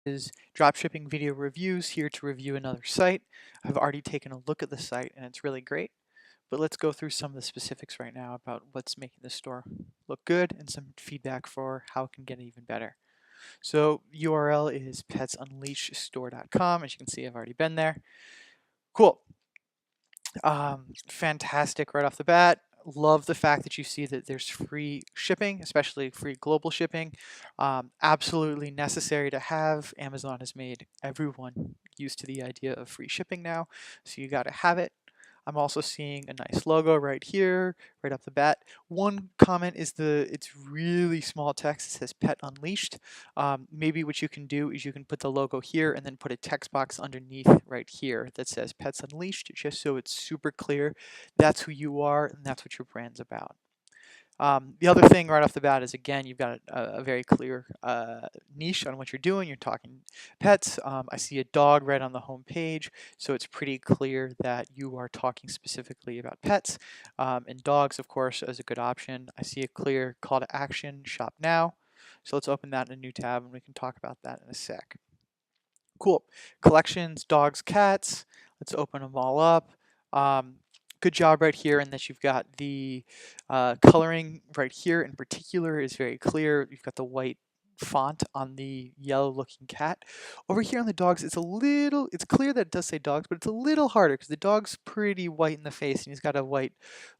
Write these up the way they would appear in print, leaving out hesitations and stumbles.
is Dropshipping Video Reviews, here to review another site. I've already taken a look at the site and it's really great, but let's go through some of the specifics right now about what's making the store look good and some feedback for how it can get even better. So URL is petsunleashedstore.com. As you can see, I've already been there. Cool. Fantastic right off the bat. Love the fact that you see that there's free shipping, especially free global shipping. Absolutely necessary to have. Amazon has made everyone used to the idea of free shipping now, so you got to have it. I'm also seeing a nice logo right here, right off the bat. One comment is it's really small text. It says Pet Unleashed. Maybe what you can do is you can put the logo here and then put a text box underneath right here that says Pets Unleashed, just so it's super clear. That's who you are and that's what your brand's about. The other thing right off the bat is, again, you've got a very clear niche on what you're doing. You're talking pets. I see a dog right on the home page, so it's pretty clear that you are talking specifically about pets. And dogs, of course, is a good option. I see a clear call to action, shop now. So let's open that in a new tab and we can talk about that in a sec. Cool. Collections, dogs, cats. Let's open them all up. Good job right here in that you've got the coloring right here in particular is very clear. You've got the white font on the yellow looking cat. Over here on the dogs, it's clear that it does say dogs, but it's a little harder because the dog's pretty white in the face and he's got a white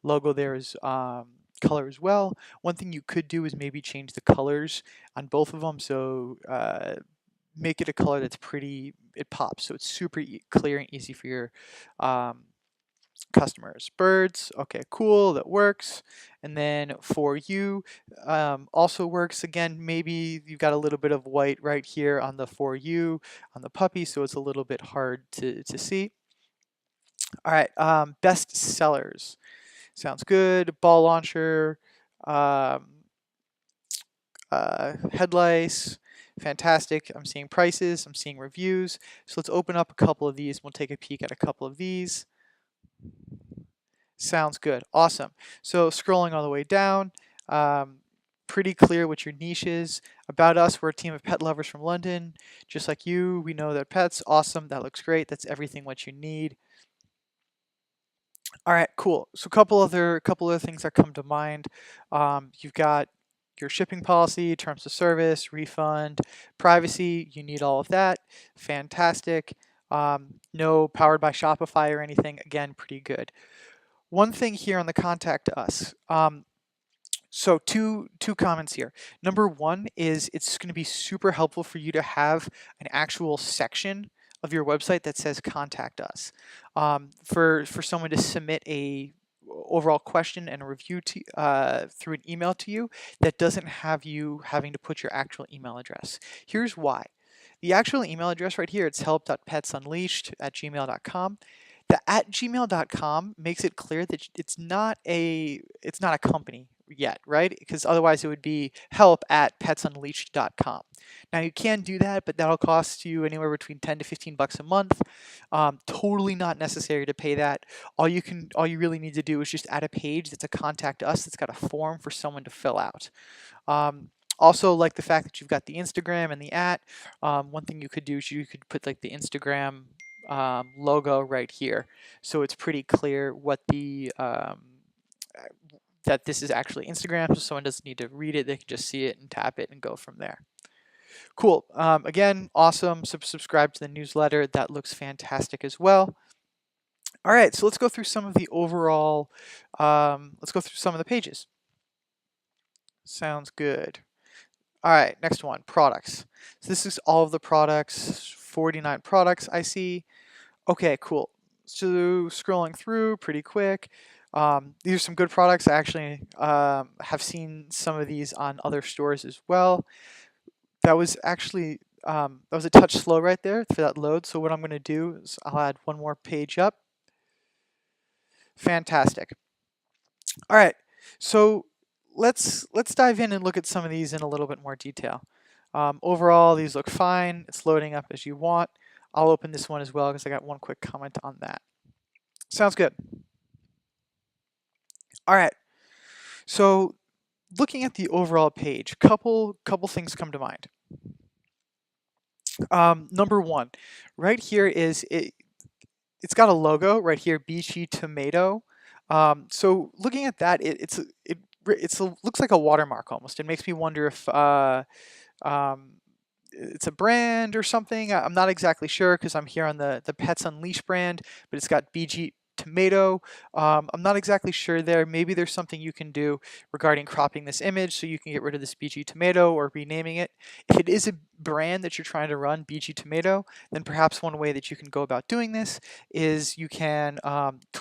logo there as color as well. One thing you could do is maybe change the colors on both of them, so make it a color that's it pops, so it's super clear and easy for your customers. Birds, okay, cool, that works. And then for you, also works. Again, maybe you've got a little bit of white right here on the for you on the puppy, so it's a little bit hard to see. All right, best sellers. Sounds good. Ball launcher, headlights, fantastic. I'm seeing prices, I'm seeing reviews. So let's open up a couple of these. We'll take a peek at a couple of these. Sounds good. Awesome. So scrolling all the way down, pretty clear what your niche is. About us, we're a team of pet lovers from London. Just like you, we know that pets, awesome. That looks great. That's everything what you need. All right, cool. So a couple other things that come to mind. You've got your shipping policy, terms of service, refund, privacy. You need all of that. Fantastic. No powered by Shopify or anything. Again, pretty good. One thing here on the contact us. So two comments here. Number one is it's going to be super helpful for you to have an actual section of your website that says contact us. For someone to submit a overall question and a review through an email to you that doesn't have you having to put your actual email address. Here's why. The actual email address right here, it's help.petsunleashed@gmail.com. The @gmail.com makes it clear that it's not a company yet, right? Because otherwise it would be help@petsunleashed.com. Now you can do that, but that'll cost you anywhere between 10 to 15 bucks a month. Totally not necessary to pay that. All you really need to do is just add a page that's a contact us that's got a form for someone to fill out. Also, like the fact that you've got the Instagram and the one thing you could do is you could put like the Instagram logo right here, so it's pretty clear what that this is actually Instagram, so someone doesn't need to read it, they can just see it and tap it and go from there. Cool. Again, awesome. Subscribe to the newsletter. That looks fantastic as well. All right, so let's go through some of the overall, let's go through some of the pages. Sounds good. All right, next one, products. So this is all of the products, 49 products I see. Okay, cool. So scrolling through pretty quick. These are some good products. I actually have seen some of these on other stores as well. That was actually that was a touch slow right there for that load. So what I'm going to do is I'll add one more page up. Fantastic. All right, so let's dive in and look at some of these in a little bit more detail. Overall, these look fine. It's loading up as you want. I'll open this one as well because I got one quick comment on that. Sounds good. All right. So looking at the overall page, couple things come to mind. Number one, right here is it. It's got a logo right here, Beachy Tomato. So looking at that, looks like a watermark almost. It makes me wonder if um, it's a brand or something. I'm not exactly sure because I'm here on the Pets Unleashed brand, but it's got BG Tomato. I'm not exactly sure there. Maybe there's something you can do regarding cropping this image so you can get rid of this BG Tomato or renaming it. If it is a brand that you're trying to run, BG Tomato, then perhaps one way that you can go about doing this is you can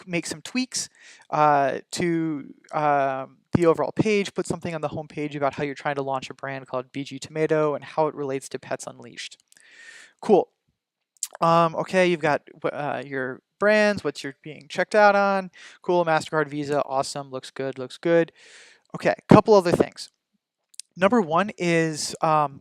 make some tweaks to the overall page, put something on the home page about how you're trying to launch a brand called BG Tomato and how it relates to Pets Unleashed. Cool. Okay, you've got your brands, what you're being checked out on. Cool, MasterCard, Visa, awesome, looks good, looks good. Okay, couple other things. Number one is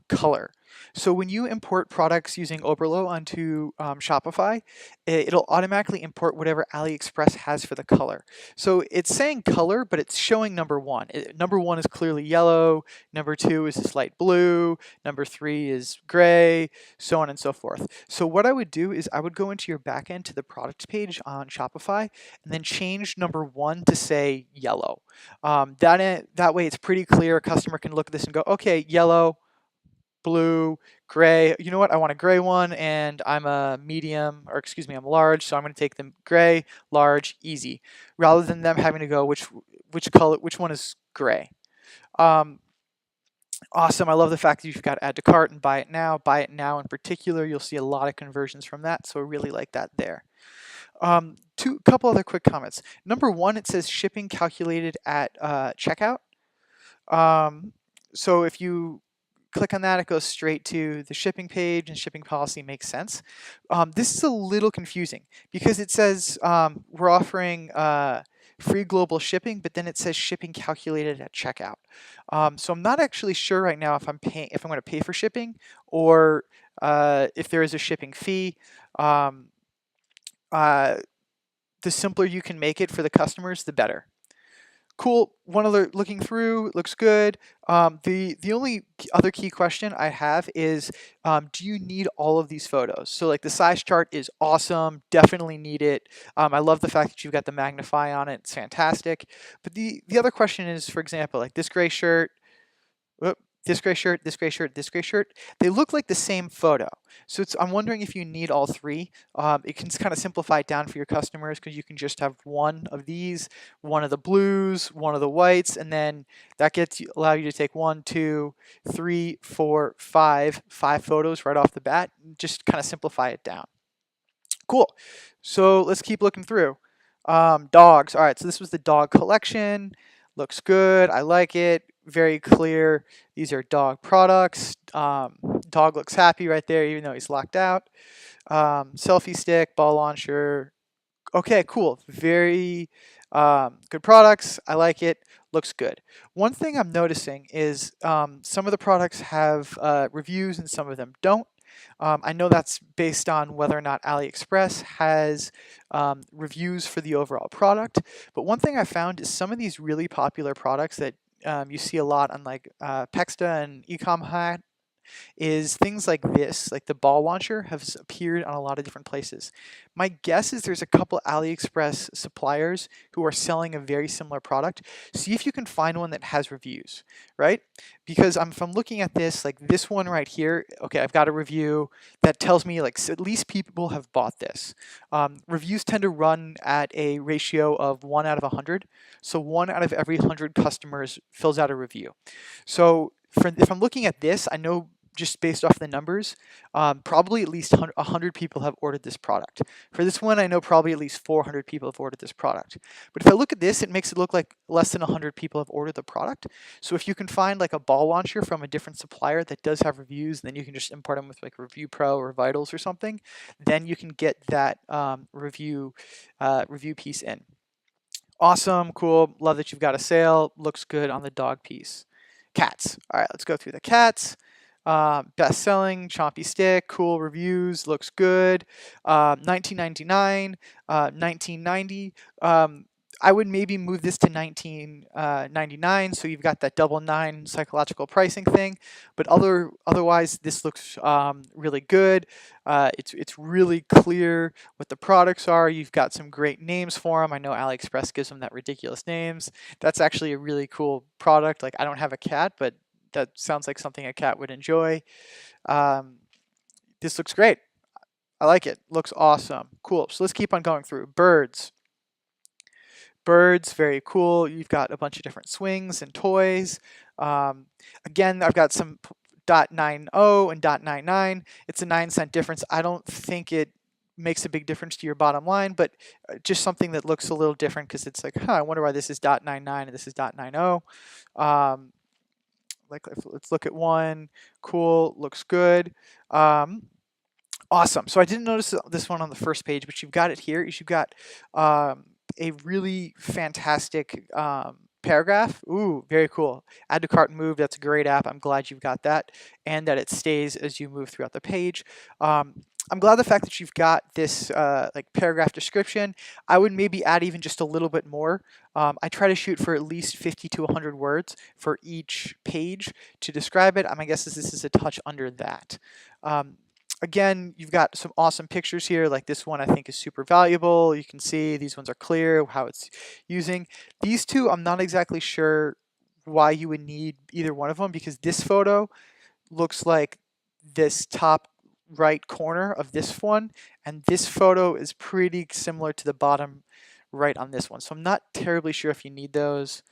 color. So when you import products using Oberlo onto Shopify, it'll automatically import whatever AliExpress has for the color. So it's saying color, but it's showing number one. Number one is clearly yellow. Number two is this light blue. Number three is gray, so on and so forth. So what I would do is I would go into your backend to the product page on Shopify and then change number one to say yellow. That way it's pretty clear. A customer can look at this and go, okay, yellow, blue, gray. You know what? I want a gray one, and I'm a medium, or excuse me, I'm large, so I'm going to take them gray, large, easy, rather than them having to go which color, which one is gray. Um, awesome. I love the fact that you've got add to cart and buy it now. Buy it now in particular, you'll see a lot of conversions from that, so I really like that there. Couple other quick comments. Number one, it says shipping calculated at checkout. So if you click on that, it goes straight to the shipping page, and shipping policy makes sense. This is a little confusing because it says we're offering free global shipping, but then it says shipping calculated at checkout. So I'm not actually sure right now if I'm going to pay for shipping or if there is a shipping fee. Um, uh, the simpler you can make it for the customers, the better. Cool. One other looking through looks good. The only other key question I have is, do you need all of these photos? So like the size chart is awesome. Definitely need it. I love the fact that you've got the magnify on it. It's fantastic. But the other question is, for example, like this gray shirt. Whoop, this gray shirt, this gray shirt, this gray shirt. They look like the same photo. So I'm wondering if you need all three. It can kind of simplify it down for your customers because you can just have one of these, one of the blues, one of the whites, and then that allow you to take 1, 2, 3, 4, 5 photos right off the bat. Just kind of simplify it down. Cool. So let's keep looking through. Dogs. All right. So this was the dog collection. Looks good. I like it. Very clear. These are dog products. Dog looks happy right there, even though he's locked out. Selfie stick, ball launcher. Okay, cool. Very good products. I like it. Looks good. One thing I'm noticing is some of the products have reviews and some of them don't. I know that's based on whether or not AliExpress has reviews for the overall product. But one thing I found is some of these really popular products that you see a lot on like Pexta and Ecom Hat is things like this, like the ball launcher, has appeared on a lot of different places. My guess is there's a couple AliExpress suppliers who are selling a very similar product. See if you can find one that has reviews, right? Because if I'm looking at this, like this one right here, okay, I've got a review that tells me like at least people have bought this. Reviews tend to run at a ratio of 1 out of 100. So 1 out of every 100 customers fills out a review. So if I'm looking at this, I know just based off the numbers, probably at least 100 people have ordered this product. For this one, I know probably at least 400 people have ordered this product. But if I look at this, it makes it look like less than 100 people have ordered the product. So if you can find like a ball launcher from a different supplier that does have reviews, then you can just import them with like Review Pro or Vitals or something. Then you can get that review piece in. Awesome, cool. Love that you've got a sale. Looks good on the dog piece. Cats. All right, let's go through the cats. Best selling, chompy stick, cool reviews, looks good. 1999, 1990. I would maybe move this to 19.99, so you've got that double nine psychological pricing thing. But otherwise, this looks really good. It's really clear what the products are. You've got some great names for them. I know AliExpress gives them that ridiculous names. That's actually a really cool product. Like, I don't have a cat, but that sounds like something a cat would enjoy. Um, this looks great. I like it. Looks awesome. Cool. So let's keep on going through. Birds. Birds, very cool. You've got a bunch of different swings and toys. Um, Again, I've got some .90 and .99. It's a 9 cent difference. I don't think it makes a big difference to your bottom line, but just something that looks a little different because it's like, I wonder why this is .99 and this is .90. Like, let's look at one. Cool, looks good. Awesome. So I didn't notice this one on the first page, but you've got it here. You've got a really fantastic paragraph. Ooh, very cool. Add to cart and move. That's a great app. I'm glad you've got that, and that it stays as you move throughout the page. I'm glad the fact that you've got this like paragraph description. I would maybe add even just a little bit more. I try to shoot for at least 50 to 100 words for each page to describe it. My guess is this is a touch under that. Again, you've got some awesome pictures here. Like this one I think is super valuable. You can see these ones are clear, how it's using. These two, I'm not exactly sure why you would need either one of them, because this photo looks like this top right corner of this one, and this photo is pretty similar to the bottom right on this one. So I'm not terribly sure if you need those.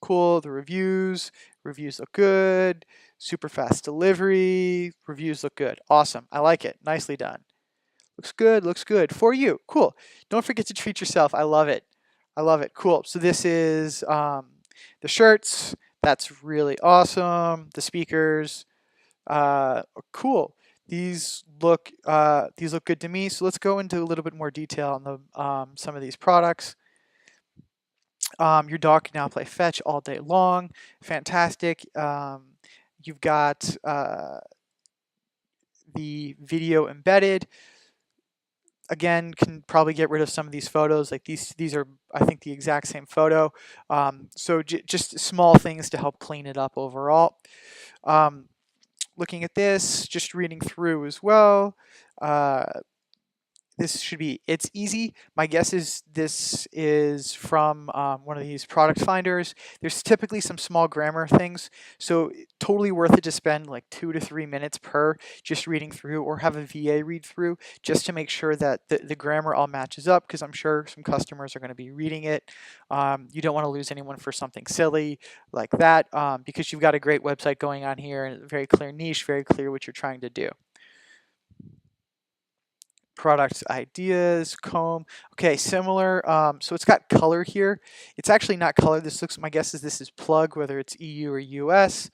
Cool. The reviews look good. Super fast delivery. Reviews look good. Awesome. I like it. Nicely done. Looks good. Looks good for you. Cool. Don't forget to treat yourself. I love it. I love it. Cool. So this is the shirts. That's really awesome. The speakers. Cool. These look good to me. So let's go into a little bit more detail on the some of these products. Your dog can now play fetch all day long. Fantastic. You've got the video embedded. Again, can probably get rid of some of these photos. Like these are, I think, the exact same photo. So just small things to help clean it up overall. Looking at this, just reading through as well. This should be, it's easy. My guess is this is from one of these product finders. There's typically some small grammar things, so totally worth it to spend like 2 to 3 minutes per just reading through, or have a VA read through just to make sure that the grammar all matches up, because I'm sure some customers are going to be reading it. You don't want to lose anyone for something silly like that, because you've got a great website going on here and a very clear niche, very clear what you're trying to do. Product ideas, comb. Okay, similar. So it's got color here. It's actually not color. This looks, my guess is this is plug, whether it's EU or US.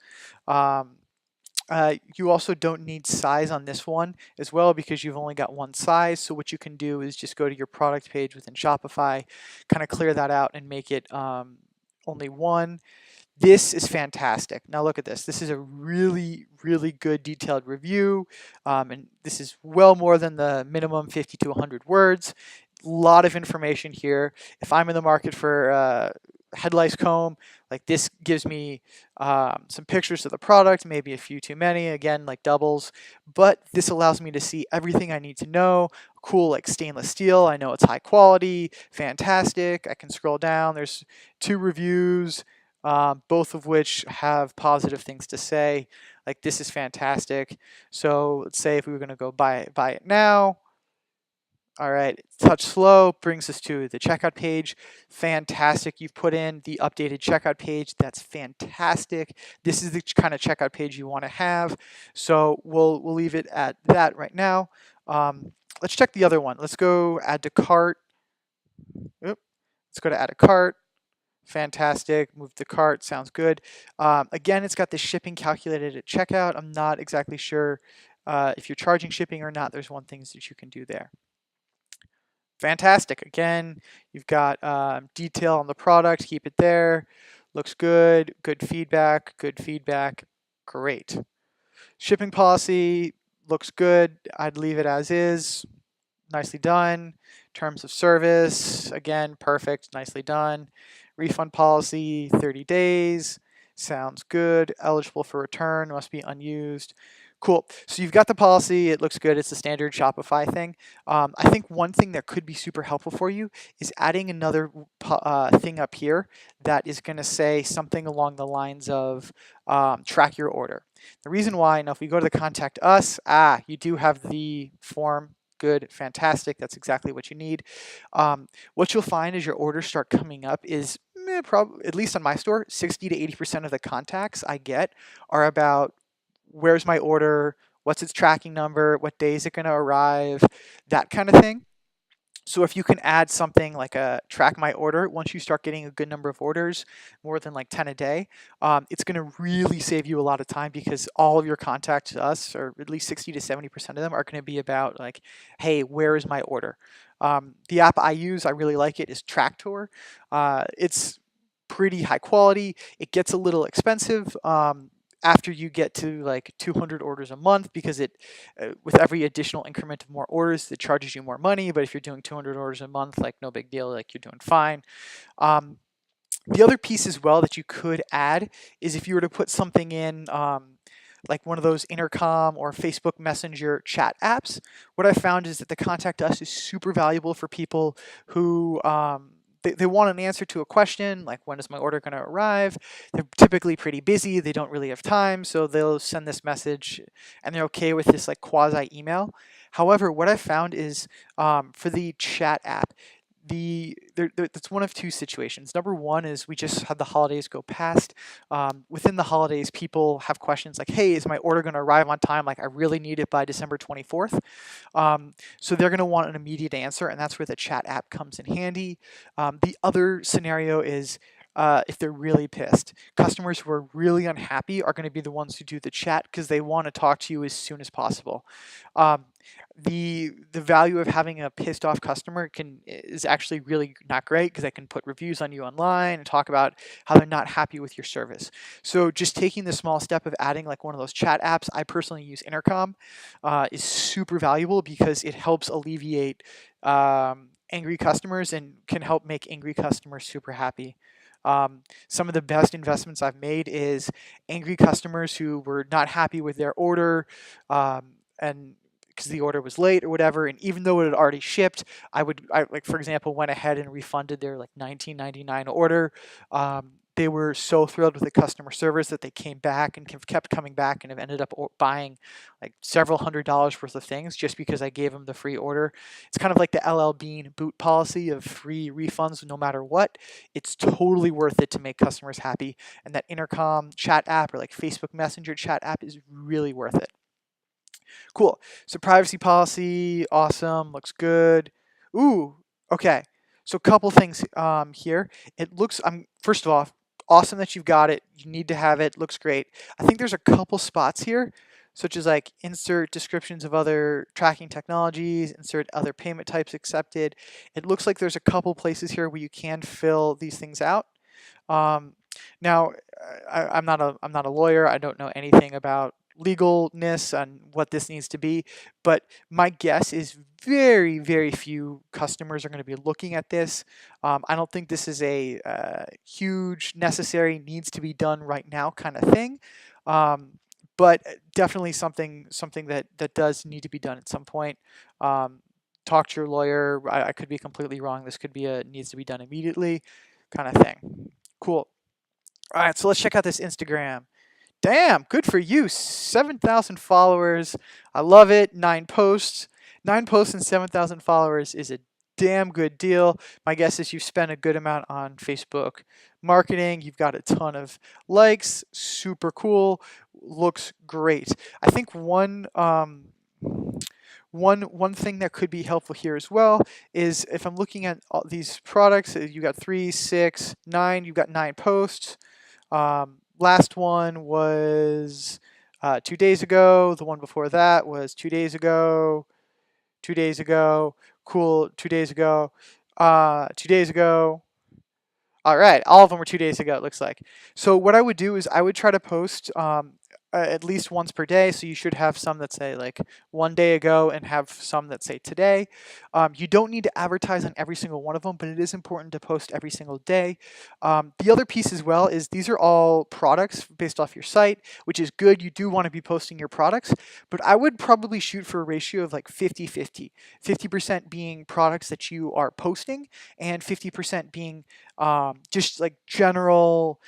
You also don't need size on this one as well, because you've only got one size. So what you can do is just go to your product page within Shopify, kind of clear that out and make it only one. This is fantastic. Now look at this. This is a really, really good detailed review. And this is well more than the minimum 50 to 100 words. A lot of information here. If I'm in the market for head lice comb, like this gives me some pictures of the product, maybe a few too many, again, like doubles. But this allows me to see everything I need to know. Cool, like stainless steel. I know it's high quality, fantastic. I can scroll down. There's 2 reviews. Both of which have positive things to say. Like, this is fantastic. So let's say if we were going to go buy it now. All right, touch slow brings us to the checkout page. Fantastic. You've put in the updated checkout page. That's fantastic. This is the kind of checkout page you want to have. So we'll leave it at that right now. Let's check the other one. Let's go add to cart. Oop. Let's go to add a cart. Fantastic. Move to cart. Sounds good. Again, it's got the shipping calculated at checkout. I'm not exactly sure if you're charging shipping or not. There's one thing that you can do there. Fantastic. Again, you've got detail on the product. Keep it there. Looks good. Good feedback. Good feedback. Great. Shipping policy looks good. I'd leave it as is. nicely done. Terms of service, again, perfect, nicely done. Refund policy, 30 days. Sounds good. Eligible for return, must be unused. Cool. So you've got the policy. It looks good. It's the standard Shopify thing. I think one thing that could be super helpful for you is adding another thing up here that is going to say something along the lines of track your order. The reason why, now if we go to the contact us, you do have the form. Good, fantastic. That's exactly what you need. What you'll find as your orders start coming up is at least on my store, 60 to 80% of the contacts I get are about where's my order, what's its tracking number, what day is it going to arrive, that kind of thing. So if you can add something like a track my order, once you start getting a good number of orders, more than like 10 a day, it's going to really save you a lot of time because all of your contacts to us, or at least 60 to 70% of them, are going to be about like, hey, where is my order? The app I use, I really like it, is Tractor. It's pretty high quality. It gets a little expensive. After you get to like 200 orders a month, because it with every additional increment of more orders, it charges you more money. But if you're doing 200 orders a month, like no big deal, like you're doing fine. um, the other piece as well that you could add is if you were to put something in like one of those intercom or Facebook Messenger chat apps. What I found is that the contact us is super valuable for people who they want an answer to a question, like when is my order going to arrive? They're typically pretty busy. They don't really have time, so they'll send this message, and they're okay with this like quasi email. However, what I found is for the chat app, that's one of two situations. Number one is we just had the holidays go past. Within the holidays, people have questions like, "Hey, is my order going to arrive on time? Like, I really need it by December 24th." So they're going to want an immediate answer, and that's where the chat app comes in handy. The other scenario is if they're really pissed. Customers who are really unhappy are going to be the ones who do the chat because they want to talk to you as soon as possible. Um, the value of having a pissed off customer is actually really not great because they can put reviews on you online and talk about how they're not happy with your service. So just taking the small step of adding like one of those chat apps, I personally use Intercom, is super valuable because it helps alleviate angry customers and can help make angry customers super happy. Some of the best investments I've made is angry customers who were not happy with their order, and because the order was late or whatever, and even though it had already shipped, I like for example went ahead and refunded their like 19.99 order. They were so thrilled with the customer service that they came back and kept coming back and have ended up buying like several $100s worth of things just because I gave them the free order. It's kind of like the LL Bean boot policy of free refunds no matter what. It's totally worth it to make customers happy, and that intercom chat app or like Facebook Messenger chat app is really worth it. Cool. So privacy policy, awesome, looks good. Ooh, okay. So a couple things here. It looks, first of all, awesome that you've got it. You need to have it. Looks great. I think there's a couple spots here, such as like insert descriptions of other tracking technologies, insert other payment types accepted. It looks like there's a couple places here where you can fill these things out. Um, Now, I'm not a lawyer. I don't know anything about legalness and what this needs to be, but my guess is very few customers are going to be looking at this. I don't think this is a huge necessary needs to be done right now kind of thing. Um, but definitely something that does need to be done at some point. Um, Talk to your lawyer. I could be completely wrong. This could be a needs to be done immediately kind of thing. Cool. All right, so let's check out this Instagram. Damn, good for you. 7,000 followers. I love it. 9 posts. 9 posts and 7,000 followers is a damn good deal. My guess is you've spent a good amount on Facebook marketing. You've got a ton of likes. Super cool. Looks great. I think one thing that could be helpful here as well is if I'm looking at all these products, you got 3, 6, 9. You've got 9 posts. Last one was 2 days ago. The one before that was 2 days ago. 2 days ago. Cool. 2 days ago. 2 days ago. All right, all of them were 2 days ago. It looks like. So what I would do is I would try to post at least once per day. So you should have some that say like 1 day ago and have some that say today. You don't need to advertise on every single one of them, but it is important to post every single day. The other piece as well is these are all products based off your site, which is good. You do want to be posting your products, but I would probably shoot for a ratio of like 50-50. 50% being products that you are posting and 50% being just like general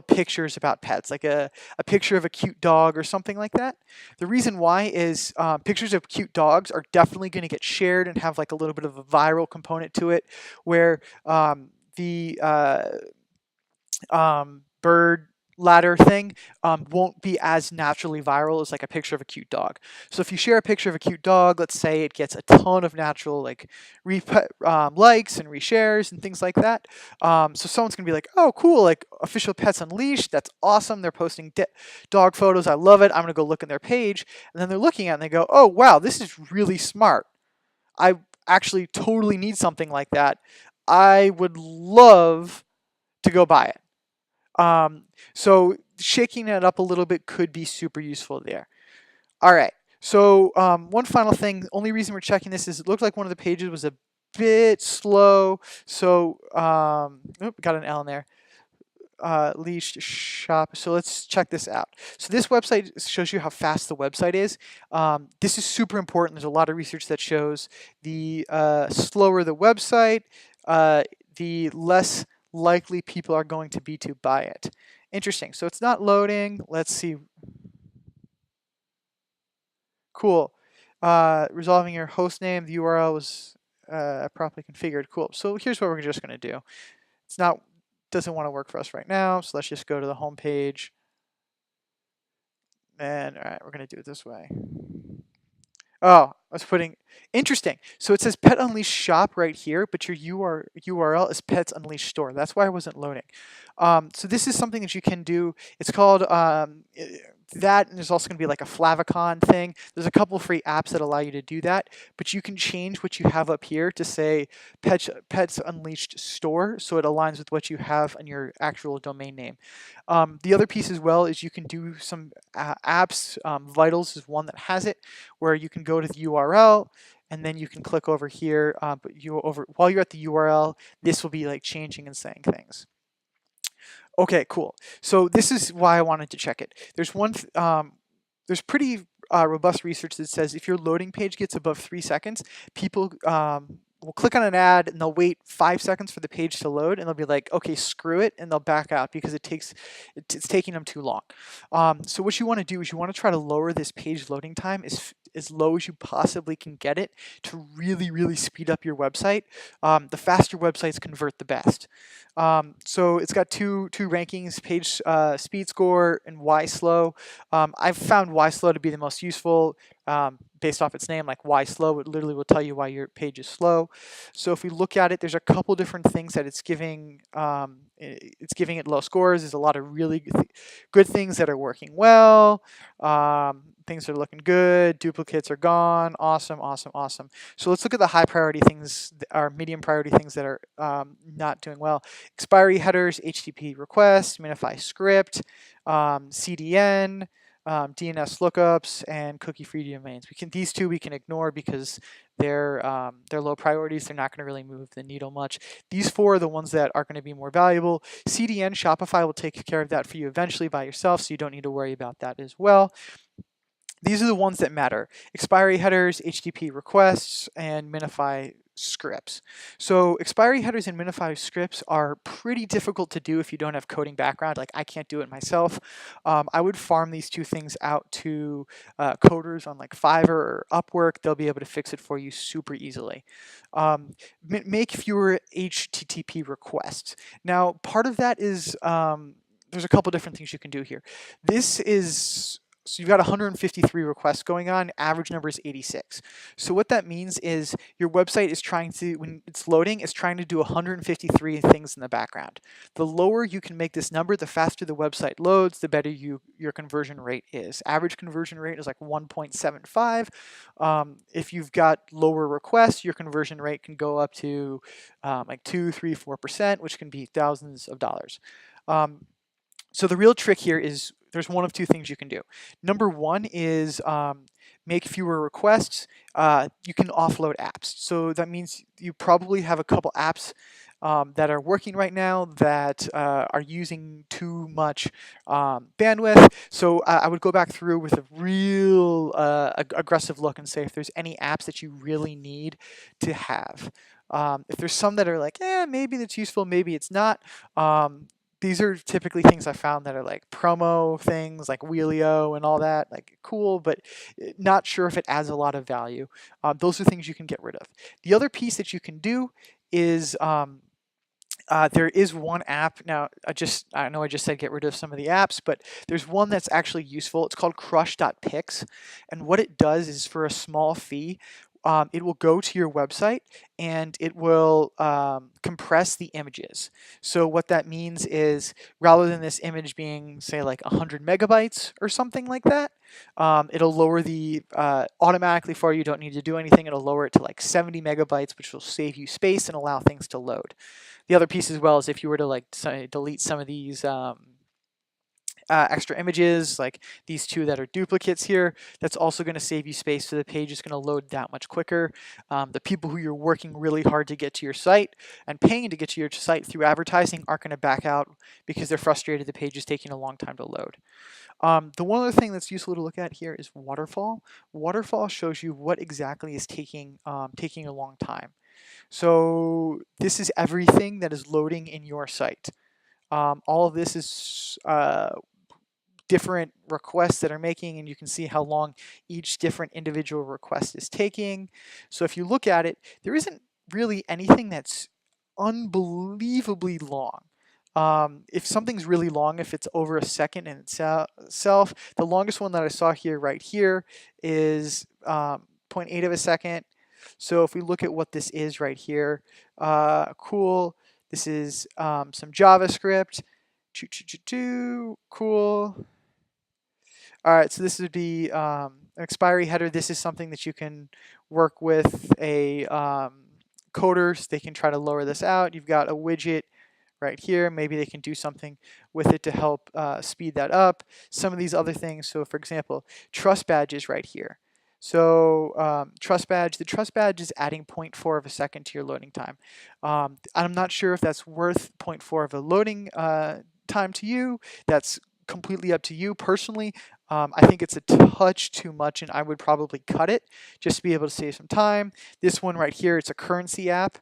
pictures about pets, like a picture of a cute dog or something like that. The reason why is pictures of cute dogs are definitely going to get shared and have like a little bit of a viral component to it, where the bird ladder thing won't be as naturally viral as like a picture of a cute dog. So if you share a picture of a cute dog, let's say it gets a ton of natural like likes and reshares and things like that. So someone's gonna be like, oh, cool, like official Pets Unleashed, that's awesome. They're posting dog photos. I love it. I'm gonna go look in their page, and then they're looking at it and they go, oh wow, this is really smart. I actually totally need something like that. I would love to go buy it. So shaking it up a little bit could be super useful there. All right. So one final thing. The only reason we're checking this is it looked like one of the pages was a bit slow. So got an L in there. Leashed shop. So let's check this out. So this website shows you how fast the website is. This is super important. There's a lot of research that shows the slower the website, the less likely people are going to be to buy it. Interesting. So it's not loading. Let's see. Cool. Resolving your host name. The URL was properly configured. Cool. So here's what we're just going to do. It's not doesn't want to work for us right now, so let's just go to the home page. And all right, we're going to do it this way. Oh, I was putting interesting. So it says Pet Unleashed shop right here, but your URL is Pets Unleashed store. That's why I wasn't loading. So this is something that you can do. It's called that, and there's also going to be like a Flavicon thing. There's a couple free apps that allow you to do that, but you can change what you have up here to say Pets Unleashed store, so it aligns with what you have on your actual domain name. The other piece as well is you can do some apps. Vitals is one that has it, where you can go to the URL and then you can click over here. But while you're at the URL, this will be like changing and saying things. Okay, cool. So this is why I wanted to check it. There's pretty robust research that says if your loading page gets above 3 seconds, people will click on an ad and they'll wait 5 seconds for the page to load, and they'll be like, okay, screw it, and they'll back out because it's taking them too long. So what you want to do is you want to try to lower this page loading time as low as you possibly can get it to really, really speed up your website. The faster websites convert, the best. So it's got two rankings: page speed score and Y slow. I've found Y slow to be the most useful based off its name. Like Y slow, it literally will tell you why your page is slow. So if we look at it, there's a couple different things that it's giving. It's giving it low scores. There's a lot of really good things that are working well. Things are looking good. Duplicates are gone. Awesome, awesome, awesome. So let's look at the high priority things, or medium priority things that are not doing well. Expiry headers, HTTP requests, minify script, CDN, DNS lookups, and cookie-free domains. These two we can ignore because they're low priorities. They're not going to really move the needle much. These four are the ones that are going to be more valuable. CDN, Shopify will take care of that for you eventually by yourself, so you don't need to worry about that as well. These are the ones that matter: expiry headers, HTTP requests, and minify scripts. So expiry headers and minify scripts are pretty difficult to do if you don't have coding background. Like, I can't do it myself. I would farm these two things out to coders on like Fiverr or Upwork. They'll be able to fix it for you super easily. Make fewer HTTP requests. Now, part of that is there's a couple different things you can do here. So you've got 153 requests going on, average number is 86. So what that means is your website is trying to, when it's loading, it's trying to do 153 things in the background. The lower you can make this number, the faster the website loads, the better your conversion rate is. Average conversion rate is like 1.75. If you've got lower requests, your conversion rate can go up to like 2, 3, 4%, which can be thousands of dollars. So the real trick here is there's one of two things you can do. Number one is make fewer requests. You can offload apps. So that means you probably have a couple apps that are working right now that are using too much bandwidth. So I would go back through with a real aggressive look and say if there's any apps that you really need to have. If there's some that are like, maybe that's useful, maybe it's not. These are typically things I found that are like promo things like Wheelio and all that, like cool, but not sure if it adds a lot of value. Those are things you can get rid of. The other piece that you can do is there is one app now. I know I just said get rid of some of the apps, but there's one that's actually useful. It's called Crush.pix, and what it does is for a small fee, it will go to your website and it will compress the images. So what that means is rather than this image being say like 100 megabytes or something like that, it'll lower the automatically for you. You don't need to do anything. It'll lower it to like 70 megabytes, which will save you space and allow things to load. The other piece as well is if you were to like delete some of these extra images, like these two that are duplicates here, that's also going to save you space, so the page is going to load that much quicker. The people who you're working really hard to get to your site and paying to get to your site through advertising aren't going to back out because they're frustrated the page is taking a long time to load. The one other thing that's useful to look at here is waterfall. Waterfall shows you what exactly is taking a long time. So this is everything that is loading in your site. All of this is different requests that are making, and you can see how long each different individual request is taking. So if you look at it, there isn't really anything that's unbelievably long. If something's really long, if it's over a second in itself, the longest one that I saw here right here is zero point 0.8 of a second. So if we look at what this is right here, cool. This is some JavaScript. Cool. All right, so this would be an expiry header. This is something that you can work with a coder, so they can try to lower this out. You've got a widget right here. Maybe they can do something with it to help speed that up. Some of these other things, so for example, trust badges right here. So the trust badge is adding 0.4 of a second to your loading time. I'm not sure if that's worth 0.4 of a loading time to you. That's completely up to you personally. I think it's a touch too much and I would probably cut it just to be able to save some time. This one right here, it's a currency app.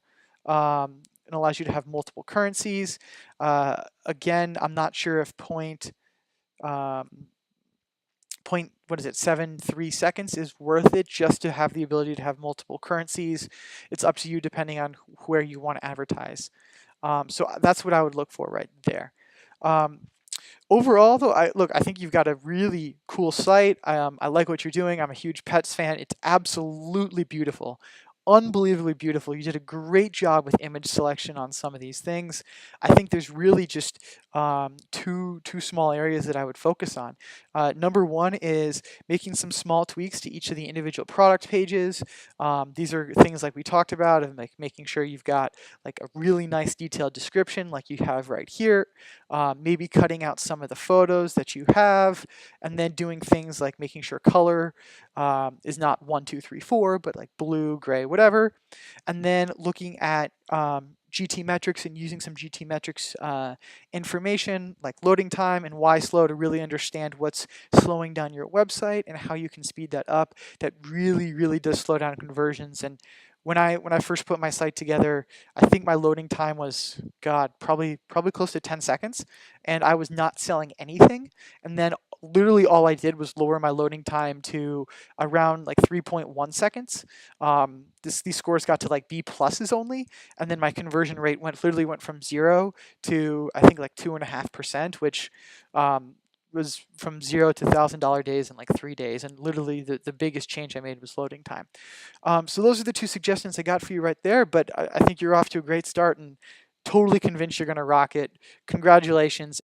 It allows you to have multiple currencies. Again, I'm not sure if what is it, 7.3 seconds is worth it just to have the ability to have multiple currencies. It's up to you depending on where you want to advertise. So that's what I would look for right there. Overall, though, I think you've got a really cool site. I like what you're doing. I'm a huge Pets fan. It's absolutely beautiful. Unbelievably beautiful. You did a great job with image selection on some of these things. I think there's really just two small areas that I would focus on. Number one is making some small tweaks to each of the individual product pages. These are things like we talked about, and like making sure you've got like a really nice detailed description like you have right here. Maybe cutting out some of the photos that you have, and then doing things like making sure color is not 1, 2, 3, 4, but like blue, gray, whatever. And then looking at GT metrics and using some GT metrics information like loading time and why slow to really understand what's slowing down your website and how you can speed that up. That really, really does slow down conversions. And when I first put my site together, I think my loading time was probably close to 10 seconds, and I was not selling anything. And then literally all I did was lower my loading time to around like 3.1 seconds. These scores got to like B pluses only, and then my conversion rate literally went from 0 to I think like 2.5%, which was from 0 to $1,000 days in like 3 days, and literally the biggest change I made was loading time. So those are the two suggestions I got for you right there, but I think you're off to a great start and totally convinced you're going to rock it. Congratulations.